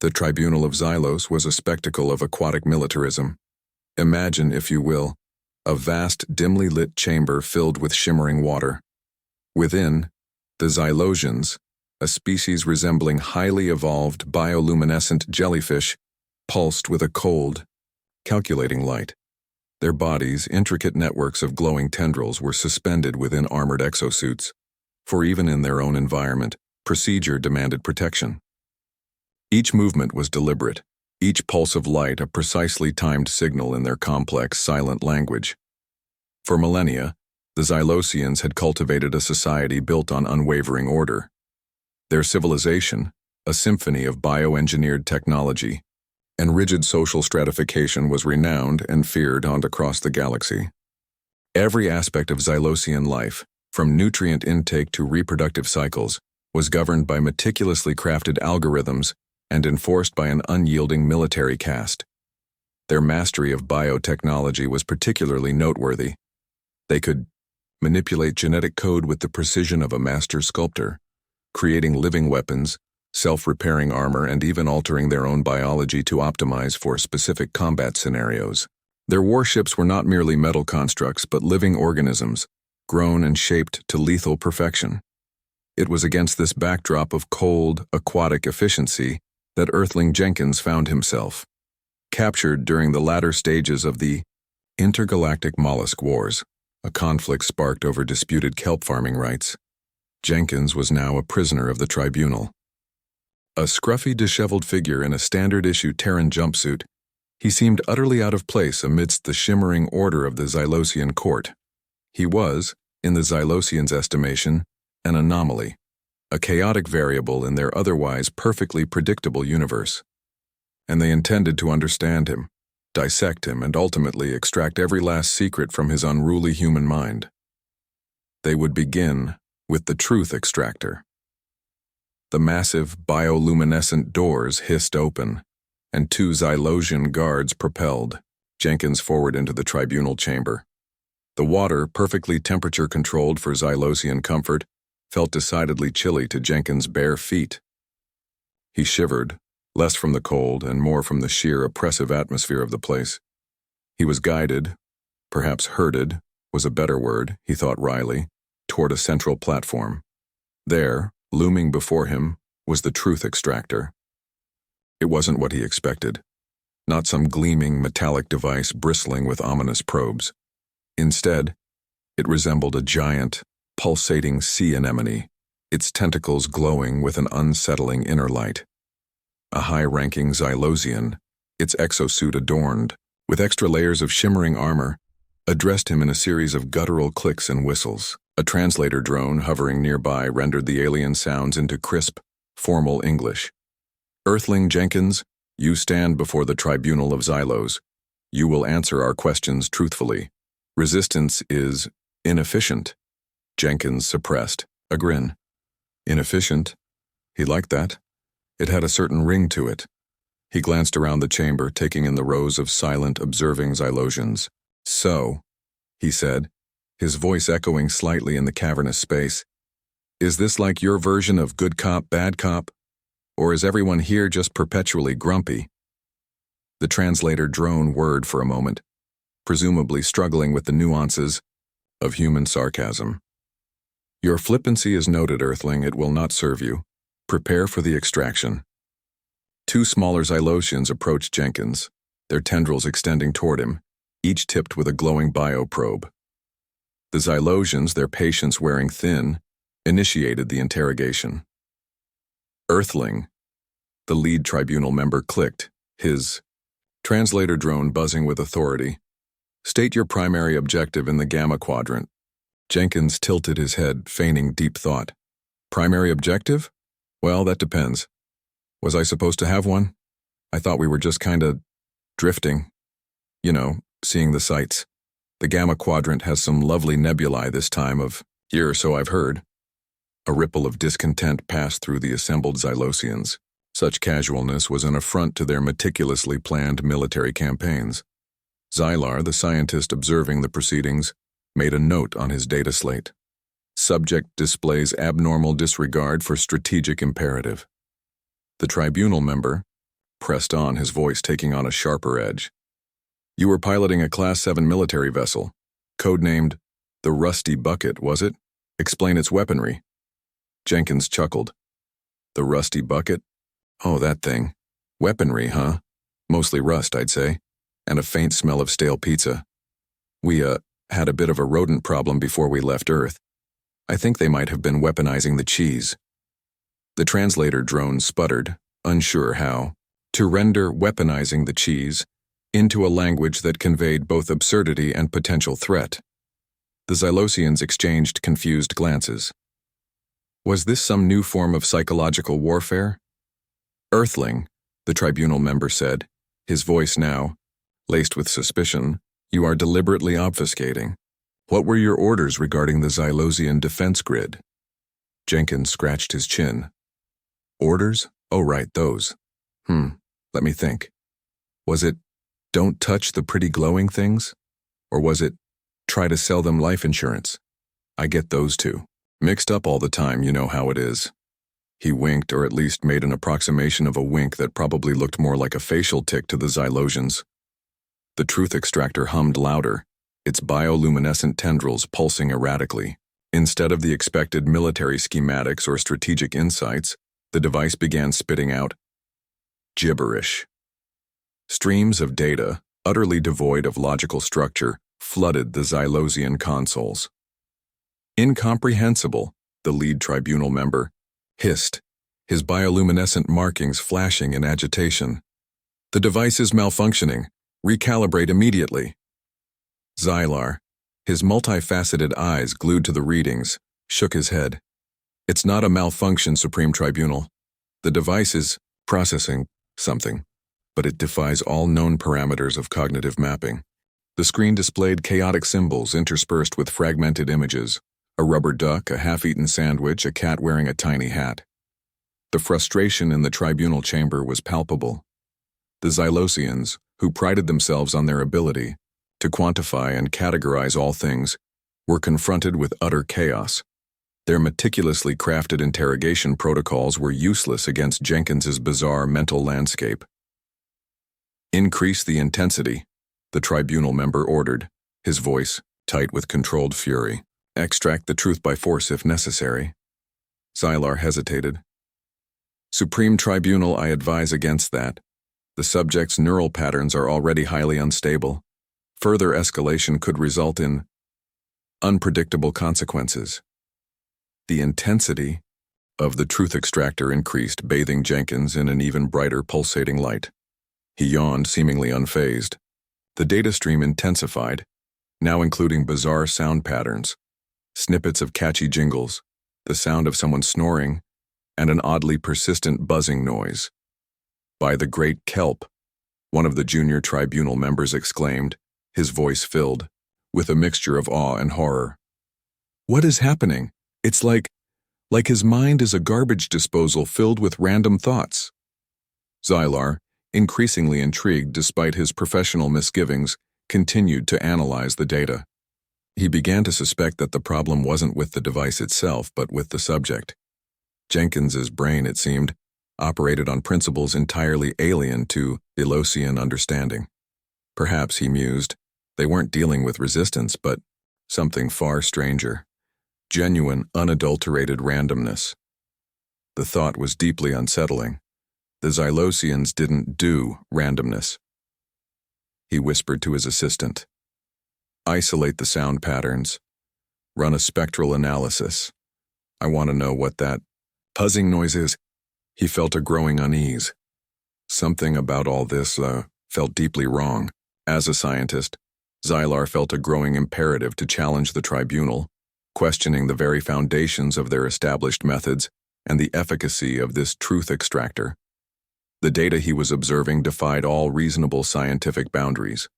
The Tribunal of Xylos was a spectacle of aquatic militarism. Imagine, if you will, a vast, dimly lit chamber filled with shimmering water. Within, the Xylosians, a species resembling highly evolved bioluminescent jellyfish, pulsed with a cold, calculating light. Their bodies, intricate networks of glowing tendrils, were suspended within armored exosuits, for even in their own environment, procedure demanded protection. Each movement was deliberate, each pulse of light a precisely timed signal in their complex, silent language. For millennia, the Xylosians had cultivated a society built on unwavering order. Their civilization, a symphony of bioengineered technology, and rigid social stratification, was renowned and feared across the galaxy. Every aspect of Xylosian life, from nutrient intake to reproductive cycles, was governed by meticulously crafted algorithms and enforced by an unyielding military caste. Their mastery of biotechnology was particularly noteworthy. They could manipulate genetic code with the precision of a master sculptor, creating living weapons, self-repairing armor, and even altering their own biology to optimize for specific combat scenarios. Their warships were not merely metal constructs, but living organisms, grown and shaped to lethal perfection. It was against this backdrop of cold, aquatic efficiency that Earthling Jenkins found himself. Captured during the latter stages of the Intergalactic Mollusk Wars, a conflict sparked over disputed kelp farming rights, Jenkins was now a prisoner of the tribunal. A scruffy, disheveled figure in a standard-issue Terran jumpsuit, he seemed utterly out of place amidst the shimmering order of the Xylosian court. He was, in the Xylosians' estimation, an anomaly, a chaotic variable in their otherwise perfectly predictable universe. And they intended to understand him, dissect him, and ultimately extract every last secret from his unruly human mind. They would begin with the truth extractor. The massive bioluminescent doors hissed open, and two Xylosian guards propelled Jenkins forward into the tribunal chamber. The water, perfectly temperature-controlled for Xylosian comfort, felt decidedly chilly to Jenkins' bare feet. He shivered, less from the cold and more from the sheer oppressive atmosphere of the place. He was guided, perhaps herded was a better word, he thought wryly, toward a central platform. There, looming before him, was the truth extractor. It wasn't what he expected, not some gleaming metallic device bristling with ominous probes. Instead, it resembled a giant, pulsating sea anemone, its tentacles glowing with an unsettling inner light. A high-ranking Xylosian, its exosuit adorned with extra layers of shimmering armor, addressed him in a series of guttural clicks and whistles. A translator drone hovering nearby rendered the alien sounds into crisp, formal English. Earthling Jenkins, you stand before the Tribunal of Xylos. You will answer our questions truthfully. Resistance is inefficient. Jenkins suppressed a grin. Inefficient? He liked that. It had a certain ring to it. He glanced around the chamber, taking in the rows of silent, observing Xylosians. So, he said, his voice echoing slightly in the cavernous space, is this like your version of good cop, bad cop? Or is everyone here just perpetually grumpy? The translator droned word for a moment, presumably struggling with the nuances of human sarcasm. Your flippancy is noted, Earthling. It will not serve you. Prepare for the extraction. Two smaller Xylosians approached Jenkins, their tendrils extending toward him, each tipped with a glowing bioprobe. The Xylosians, their patience wearing thin, initiated the interrogation. Earthling, the lead tribunal member clicked, his translator drone buzzing with authority. State your primary objective in the Gamma Quadrant. Jenkins tilted his head, feigning deep thought. Primary objective? Well, that depends. Was I supposed to have one? I thought we were just kinda drifting. You know, seeing the sights. The Gamma Quadrant has some lovely nebulae this time of year, so I've heard. A ripple of discontent passed through the assembled Xylosians. Such casualness was an affront to their meticulously planned military campaigns. Xylar, the scientist observing the proceedings, made a note on his data slate. Subject displays abnormal disregard for strategic imperative. The tribunal member, pressed on, his voice taking on a sharper edge. You were piloting a Class 7 military vessel, codenamed the Rusty Bucket, was it? Explain its weaponry. Jenkins chuckled. The Rusty Bucket? Oh, that thing. Weaponry, huh? Mostly rust, I'd say, and a faint smell of stale pizza. We, had a bit of a rodent problem before we left Earth. I think they might have been weaponizing the cheese. The translator drone sputtered, unsure how to render weaponizing the cheese into a language that conveyed both absurdity and potential threat. The Xylosians exchanged confused glances. Was this some new form of psychological warfare? Earthling, the tribunal member said, his voice now laced with suspicion. You are deliberately obfuscating. What were your orders regarding the Xylosian defense grid? Jenkins scratched his chin. Orders? Oh, right, those. Let me think. Was it, don't touch the pretty glowing things? Or was it, try to sell them life insurance? I get those two. Mixed up all the time, you know how it is. He winked, or at least made an approximation of a wink that probably looked more like a facial tic to the Xylosians. The truth extractor hummed louder, its bioluminescent tendrils pulsing erratically. Instead of the expected military schematics or strategic insights, the device began spitting out gibberish. Streams of data, utterly devoid of logical structure, flooded the Xylosian consoles. Incomprehensible, the lead tribunal member hissed, his bioluminescent markings flashing in agitation. The device is malfunctioning. Recalibrate immediately. Xylar, his multifaceted eyes glued to the readings, shook his head. It's not a malfunction, Supreme Tribunal. The device is processing something, but it defies all known parameters of cognitive mapping. The screen displayed chaotic symbols interspersed with fragmented images, a rubber duck, a half-eaten sandwich, a cat wearing a tiny hat. The frustration in the tribunal chamber was palpable. The Xylosians, who prided themselves on their ability to quantify and categorize all things, were confronted with utter chaos. Their meticulously crafted interrogation protocols were useless against Jenkins's bizarre mental landscape. Increase the intensity, the tribunal member ordered, his voice tight with controlled fury. Extract the truth by force if necessary. Xylar hesitated. Supreme Tribunal, I advise against that. The subject's neural patterns are already highly unstable. Further escalation could result in unpredictable consequences. The intensity of the truth extractor increased, bathing Jenkins in an even brighter pulsating light. He yawned, seemingly unfazed. The data stream intensified, now including bizarre sound patterns, snippets of catchy jingles, the sound of someone snoring, and an oddly persistent buzzing noise. By the great kelp, one of the junior tribunal members exclaimed, his voice filled with a mixture of awe and horror. What is happening? It's like his mind is a garbage disposal filled with random thoughts. Xylar, increasingly intrigued despite his professional misgivings, continued to analyze the data. He began to suspect that the problem wasn't with the device itself, but with the subject. Jenkins's brain, it seemed, operated on principles entirely alien to Xylosian understanding. Perhaps, he mused, they weren't dealing with resistance, but something far stranger. Genuine, unadulterated randomness. The thought was deeply unsettling. The Xylosians didn't do randomness. He whispered to his assistant. Isolate the sound patterns. Run a spectral analysis. I want to know what that buzzing noise is. He felt a growing unease. Something about all this felt deeply wrong. As a scientist, Xylar felt a growing imperative to challenge the tribunal, questioning the very foundations of their established methods and the efficacy of this truth extractor. The data he was observing defied all reasonable scientific boundaries.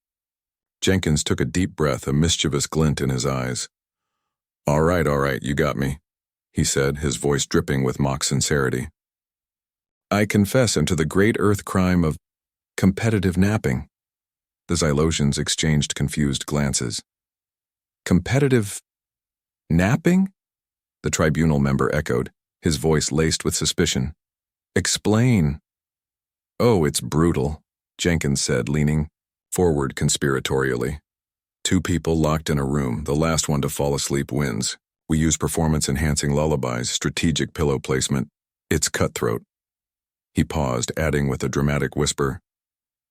Jenkins took a deep breath, a mischievous glint in his eyes. All right, you got me, he said, his voice dripping with mock sincerity. I confess unto the great earth crime of competitive napping. The Xylosians exchanged confused glances. Competitive napping? The tribunal member echoed, his voice laced with suspicion. Explain. "Oh, it's brutal," Jenkins said, leaning forward conspiratorially. "Two people locked in a room, the last one to fall asleep wins. We use performance-enhancing lullabies, strategic pillow placement. It's cutthroat." He paused, adding with a dramatic whisper,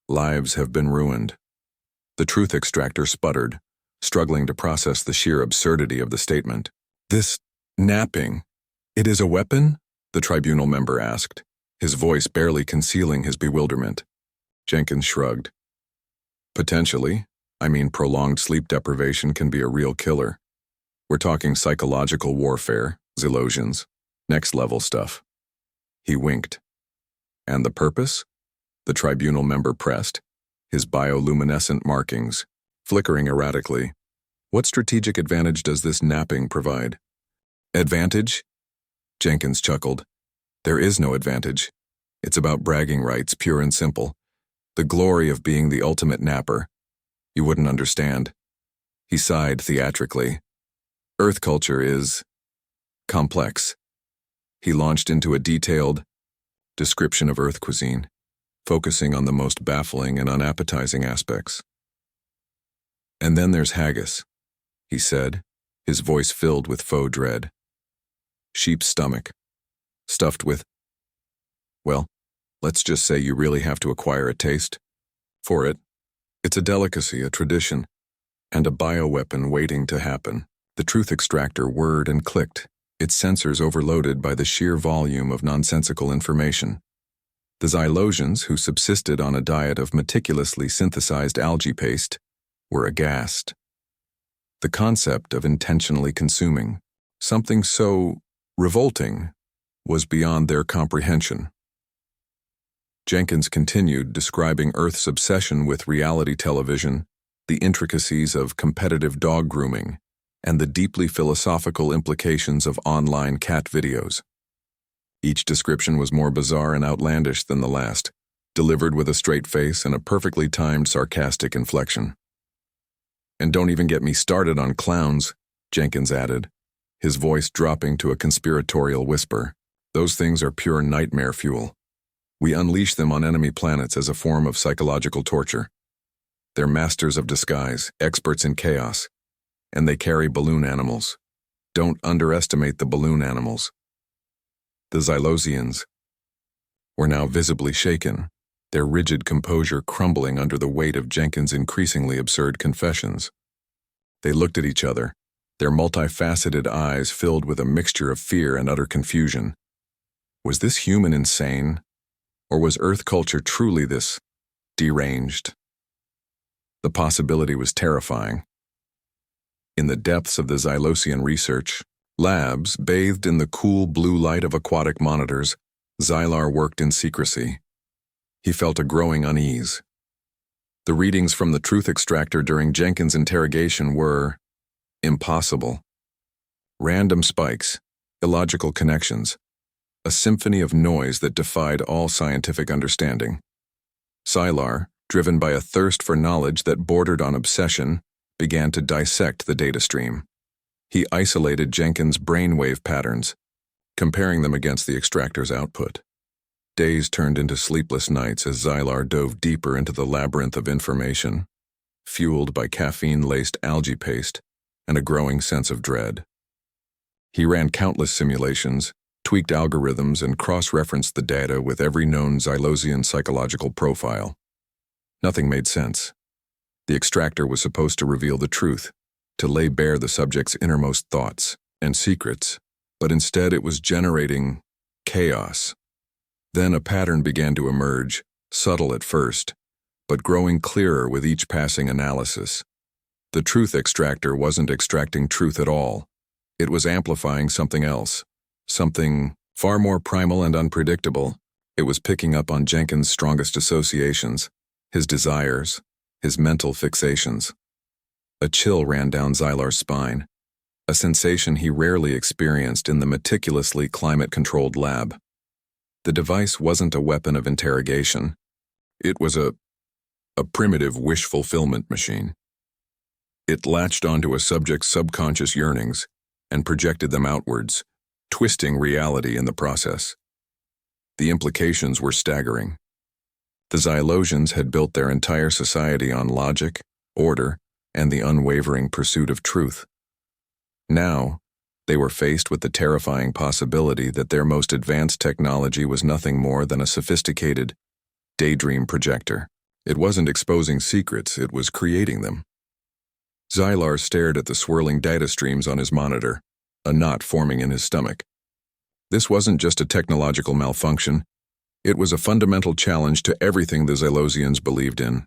"Lives have been ruined." The truth extractor sputtered, struggling to process the sheer absurdity of the statement. "This napping, it is a weapon?" the tribunal member asked, his voice barely concealing his bewilderment. Jenkins shrugged. "Potentially. I mean, prolonged sleep deprivation can be a real killer. We're talking psychological warfare, Xylosians, next-level stuff." He winked. "And the purpose?" the tribunal member pressed, his bioluminescent markings flickering erratically. "What strategic advantage does this napping provide?" "Advantage?" Jenkins chuckled. "There is no advantage. It's about bragging rights, pure and simple. The glory of being the ultimate napper. You wouldn't understand." He sighed theatrically. "Earth culture is complex." He launched into a detailed description of Earth cuisine, focusing on the most baffling and unappetizing aspects. "And then there's haggis," he said, his voice filled with faux dread. "Sheep's stomach, stuffed with, well, let's just say you really have to acquire a taste for it. It's a delicacy, a tradition, and a bioweapon waiting to happen." The truth extractor whirred and clicked, its sensors overloaded by the sheer volume of nonsensical information. The Xylosians, who subsisted on a diet of meticulously synthesized algae paste, were aghast. The concept of intentionally consuming something so revolting was beyond their comprehension. Jenkins continued, describing Earth's obsession with reality television, the intricacies of competitive dog grooming, and the deeply philosophical implications of online cat videos. Each description was more bizarre and outlandish than the last, delivered with a straight face and a perfectly timed sarcastic inflection. "And don't even get me started on clowns," Jenkins added, his voice dropping to a conspiratorial whisper. "Those things are pure nightmare fuel. We unleash them on enemy planets as a form of psychological torture. They're masters of disguise, experts in chaos, and they carry balloon animals. Don't underestimate the balloon animals." The Xylosians were now visibly shaken, their rigid composure crumbling under the weight of Jenkins' increasingly absurd confessions. They looked at each other, their multifaceted eyes filled with a mixture of fear and utter confusion. Was this human insane, or was Earth culture truly this deranged? The possibility was terrifying. In the depths of the Xylosian research labs, bathed in the cool blue light of aquatic monitors, Xylar worked in secrecy. He felt a growing unease. The readings from the truth extractor during Jenkins' interrogation were impossible. Random spikes, illogical connections, a symphony of noise that defied all scientific understanding. Xylar, driven by a thirst for knowledge that bordered on obsession, began to dissect the data stream. He isolated Jenkins' brainwave patterns, comparing them against the extractor's output. Days turned into sleepless nights as Xylar dove deeper into the labyrinth of information, fueled by caffeine-laced algae paste and a growing sense of dread. He ran countless simulations, tweaked algorithms, and cross-referenced the data with every known Xylosian psychological profile. Nothing made sense. The extractor was supposed to reveal the truth, to lay bare the subject's innermost thoughts and secrets, but instead it was generating chaos. Then a pattern began to emerge, subtle at first, but growing clearer with each passing analysis. The truth extractor wasn't extracting truth at all. It was amplifying something else, something far more primal and unpredictable. It was picking up on Jenkins' strongest associations, his desires, his mental fixations. A chill ran down Xylar's spine, a sensation he rarely experienced in the meticulously climate-controlled lab. The device wasn't a weapon of interrogation. It was a primitive wish-fulfillment machine. It latched onto a subject's subconscious yearnings and projected them outwards, twisting reality in the process. The implications were staggering. The Xylosians had built their entire society on logic, order, and the unwavering pursuit of truth. Now, they were faced with the terrifying possibility that their most advanced technology was nothing more than a sophisticated daydream projector. It wasn't exposing secrets, it was creating them. Xylar stared at the swirling data streams on his monitor, a knot forming in his stomach. This wasn't just a technological malfunction, it was a fundamental challenge to everything the Xylosians believed in.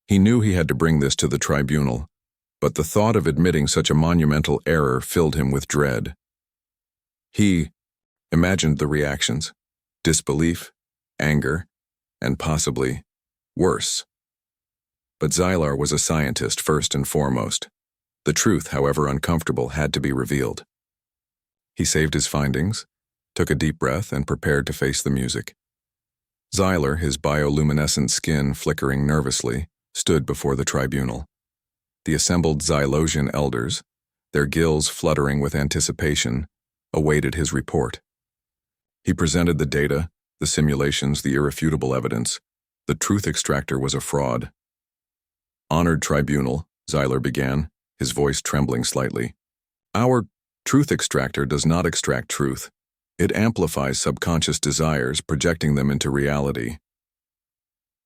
He knew he had to bring this to the tribunal, but the thought of admitting such a monumental error filled him with dread. He imagined the reactions: disbelief, anger, and possibly worse. But Xylar was a scientist first and foremost. The truth, however uncomfortable, had to be revealed. He saved his findings, took a deep breath, and prepared to face the music. Xylar, his bioluminescent skin flickering nervously, stood before the tribunal. The assembled Xylosian elders, their gills fluttering with anticipation, awaited his report. He presented the data, the simulations, the irrefutable evidence. The truth extractor was a fraud. "Honored tribunal," Xylar began, his voice trembling slightly. "Our truth extractor does not extract truth. It amplifies subconscious desires, projecting them into reality."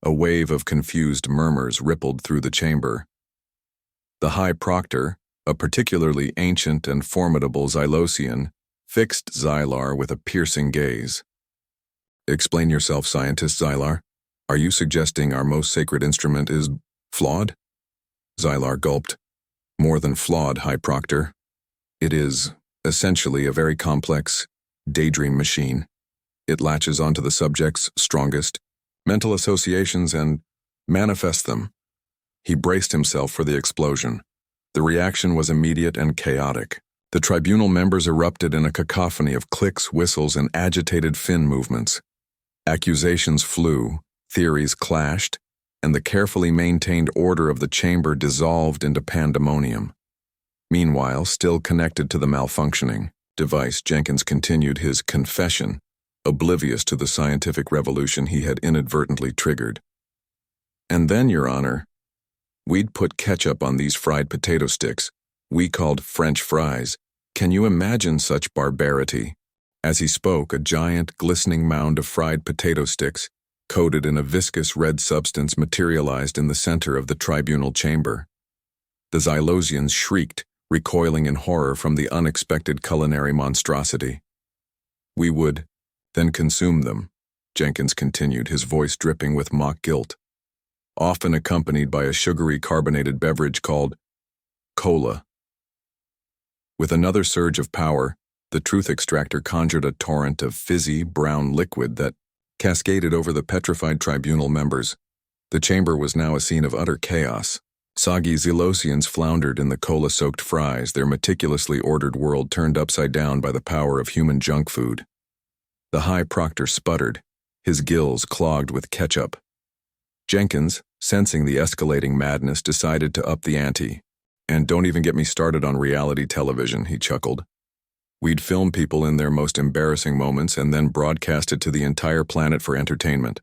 A wave of confused murmurs rippled through the chamber. The High Proctor, a particularly ancient and formidable Xylosian, fixed Xylar with a piercing gaze. "Explain yourself, scientist Xylar. Are you suggesting our most sacred instrument is flawed?" Xylar gulped. "More than flawed, High Proctor. It is, essentially, a very complex daydream machine. It latches onto the subject's strongest mental associations and manifests them." He braced himself for the explosion. The reaction was immediate and chaotic. The tribunal members erupted in a cacophony of clicks, whistles, and agitated fin movements. Accusations flew, theories clashed, and the carefully maintained order of the chamber dissolved into pandemonium. Meanwhile, still connected to the malfunctioning device, Jenkins continued his confession, oblivious to the scientific revolution he had inadvertently triggered. "And then, Your Honor, we'd put ketchup on these fried potato sticks, we called French fries. Can you imagine such barbarity?" As he spoke, a giant, glistening mound of fried potato sticks, coated in a viscous red substance, materialized in the center of the tribunal chamber. The Xylosians shrieked, recoiling in horror from the unexpected culinary monstrosity. "We would then consume them," Jenkins continued, his voice dripping with mock guilt, "often accompanied by a sugary carbonated beverage called cola." With another surge of power, the truth extractor conjured a torrent of fizzy, brown liquid that cascaded over the petrified tribunal members. The chamber was now a scene of utter chaos. Soggy Xylosians floundered in the cola-soaked fries, their meticulously ordered world turned upside down by the power of human junk food. The High Proctor sputtered, his gills clogged with ketchup. Jenkins, sensing the escalating madness, decided to up the ante. "And don't even get me started on reality television," he chuckled. "We'd film people in their most embarrassing moments and then broadcast it to the entire planet for entertainment."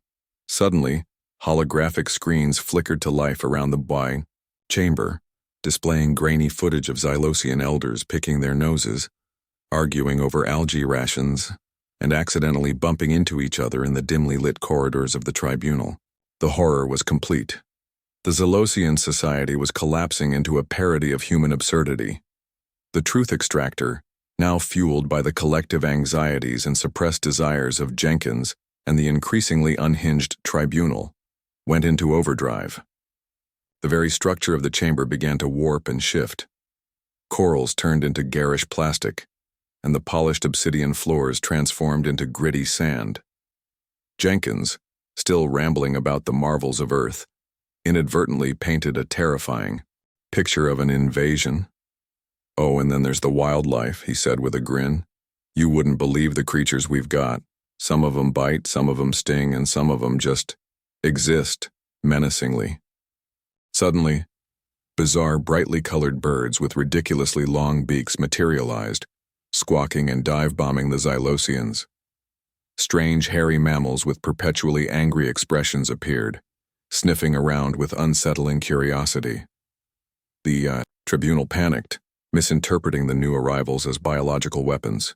Suddenly, holographic screens flickered to life around the wide chamber, displaying grainy footage of Xylosian elders picking their noses, arguing over algae rations, and accidentally bumping into each other in the dimly lit corridors of the tribunal. The horror was complete. The Xylosian society was collapsing into a parody of human absurdity. The truth extractor, now fueled by the collective anxieties and suppressed desires of Jenkins and the increasingly unhinged tribunal, went into overdrive. The very structure of the chamber began to warp and shift. Corals turned into garish plastic, and the polished obsidian floors transformed into gritty sand. Jenkins, still rambling about the marvels of Earth, inadvertently painted a terrifying picture of an invasion. "Oh, and then there's the wildlife," he said with a grin. "You wouldn't believe the creatures we've got. Some of them bite, some of them sting, and some of them just exist menacingly." Suddenly, bizarre, brightly colored birds with ridiculously long beaks materialized, squawking and dive-bombing the Xylosians. Strange, hairy mammals with perpetually angry expressions appeared, sniffing around with unsettling curiosity. The tribunal panicked, misinterpreting the new arrivals as biological weapons.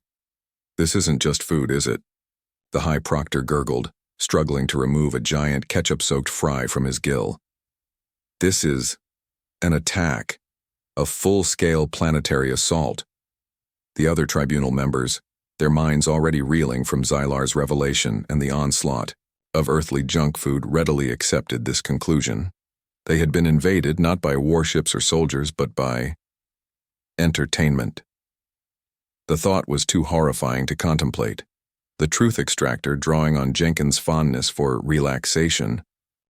"This isn't just food, is it?" The High Proctor gurgled, struggling to remove a giant ketchup-soaked fry from his gill. "This is an attack, a full-scale planetary assault." The other tribunal members, their minds already reeling from Xylar's revelation and the onslaught of earthly junk food, readily accepted this conclusion. They had been invaded not by warships or soldiers, but by entertainment. The thought was too horrifying to contemplate. The truth extractor, drawing on Jenkins' fondness for relaxation,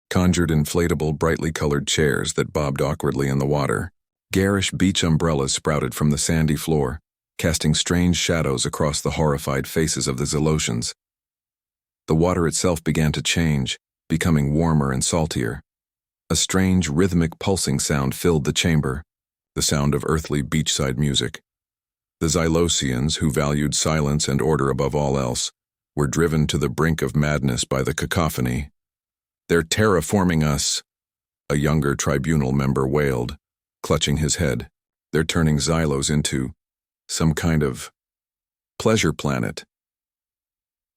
conjured inflatable, brightly colored chairs that bobbed awkwardly in the water. Garish beach umbrellas sprouted from the sandy floor, casting strange shadows across the horrified faces of the Xylosians. The water itself began to change, becoming warmer and saltier. A strange, rhythmic pulsing sound filled the chamber, the sound of earthly beachside music. The Xylosians, who valued silence and order above all else, were driven to the brink of madness by the cacophony. "They're terraforming us," a younger tribunal member wailed, clutching his head. "They're turning Xylos into some kind of pleasure planet."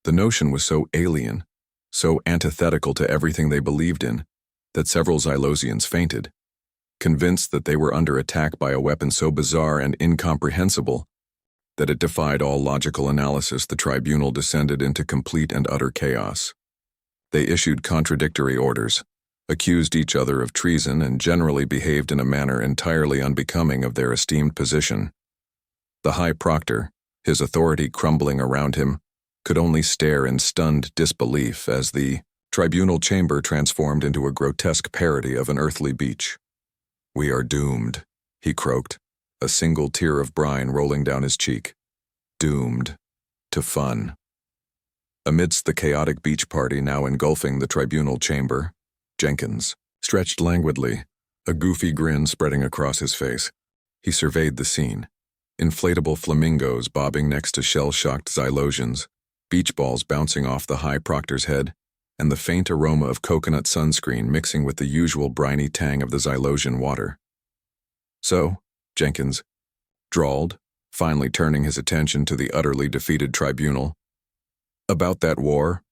The notion was so alien, so antithetical to everything they believed in, that several Xylosians fainted. Convinced that they were under attack by a weapon so bizarre and incomprehensible that it defied all logical analysis, the tribunal descended into complete and utter chaos. They issued contradictory orders, accused each other of treason, and generally behaved in a manner entirely unbecoming of their esteemed position. The High Proctor, his authority crumbling around him, could only stare in stunned disbelief as the tribunal chamber transformed into a grotesque parody of an earthly beach. "We are doomed," he croaked, a single tear of brine rolling down his cheek. "Doomed to fun." Amidst the chaotic beach party now engulfing the tribunal chamber, Jenkins stretched languidly, a goofy grin spreading across his face. He surveyed the scene. Inflatable flamingos bobbing next to shell-shocked Xylosians, beach balls bouncing off the High Proctor's head, and the faint aroma of coconut sunscreen mixing with the usual briny tang of the Xylosian water. "So," Jenkins drawled, finally turning his attention to the utterly defeated tribunal, "about that war,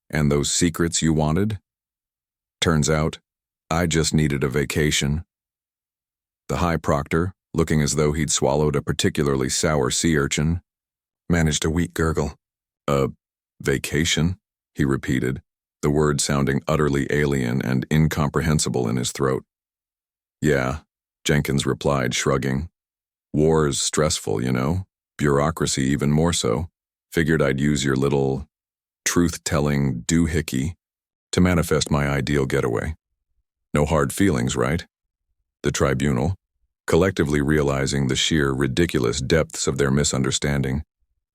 and those secrets you wanted? Turns out, I just needed a vacation." The High Proctor, looking as though he'd swallowed a particularly sour sea urchin, managed a weak gurgle. "A vacation?" he repeated, the word sounding utterly alien and incomprehensible in his throat. "Yeah," Jenkins replied, shrugging. "War's stressful, you know. Bureaucracy even more so. Figured I'd use your little truth-telling doohickey to manifest my ideal getaway. No hard feelings, right?" The tribunal, collectively realizing the sheer ridiculous depths of their misunderstanding,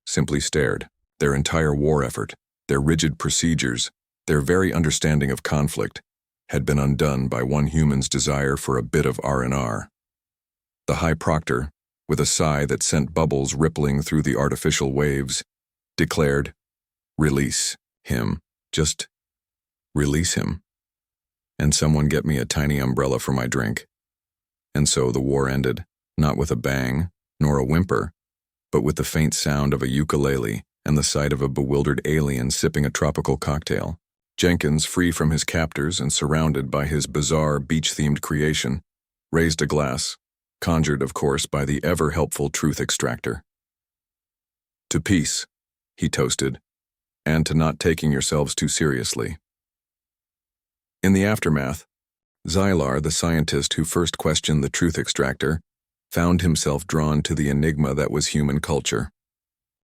simply stared. Their entire war effort, their rigid procedures, their very understanding of conflict, had been undone by one human's desire for a bit of R&R. The High Proctor, with a sigh that sent bubbles rippling through the artificial waves, declared, "Release him. Just release him. And someone get me a tiny umbrella for my drink." And so the war ended, not with a bang, nor a whimper, but with the faint sound of a ukulele and the sight of a bewildered alien sipping a tropical cocktail. Jenkins, free from his captors and surrounded by his bizarre beach-themed creation, raised a glass, conjured, of course, by the ever-helpful truth extractor. "To peace," he toasted, "and to not taking yourselves too seriously." In the aftermath, Xylar, the scientist who first questioned the truth extractor, found himself drawn to the enigma that was human culture.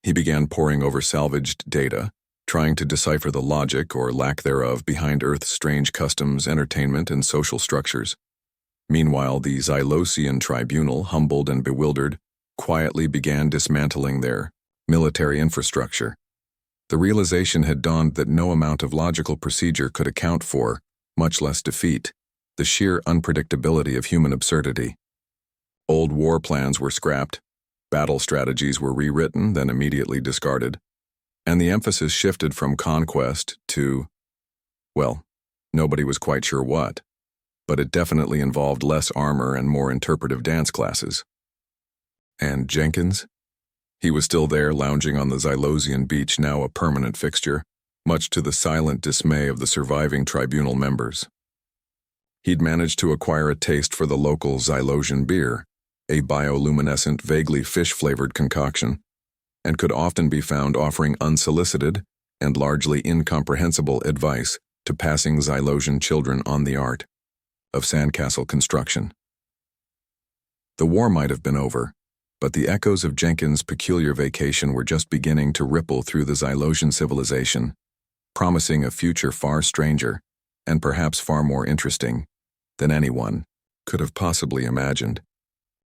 He began poring over salvaged data, trying to decipher the logic or lack thereof behind Earth's strange customs, entertainment, and social structures. Meanwhile, the Xylosian tribunal, humbled and bewildered, quietly began dismantling their military infrastructure. The realization had dawned that no amount of logical procedure could account for, much less defeat, the sheer unpredictability of human absurdity. Old war plans were scrapped, battle strategies were rewritten, then immediately discarded. and the emphasis shifted from conquest to, well, nobody was quite sure what, but it definitely involved less armor and more interpretive dance classes. And Jenkins? He was still there, lounging on the Xylosian beach, now a permanent fixture, much to the silent dismay of the surviving tribunal members. He'd managed to acquire a taste for the local Xylosian beer, a bioluminescent, vaguely fish-flavored concoction, and could often be found offering unsolicited and largely incomprehensible advice to passing Xylosian children on the art of sandcastle construction. The war might have been over, but the echoes of Jenkins' peculiar vacation were just beginning to ripple through the Xylosian civilization, promising a future far stranger and perhaps far more interesting than anyone could have possibly imagined.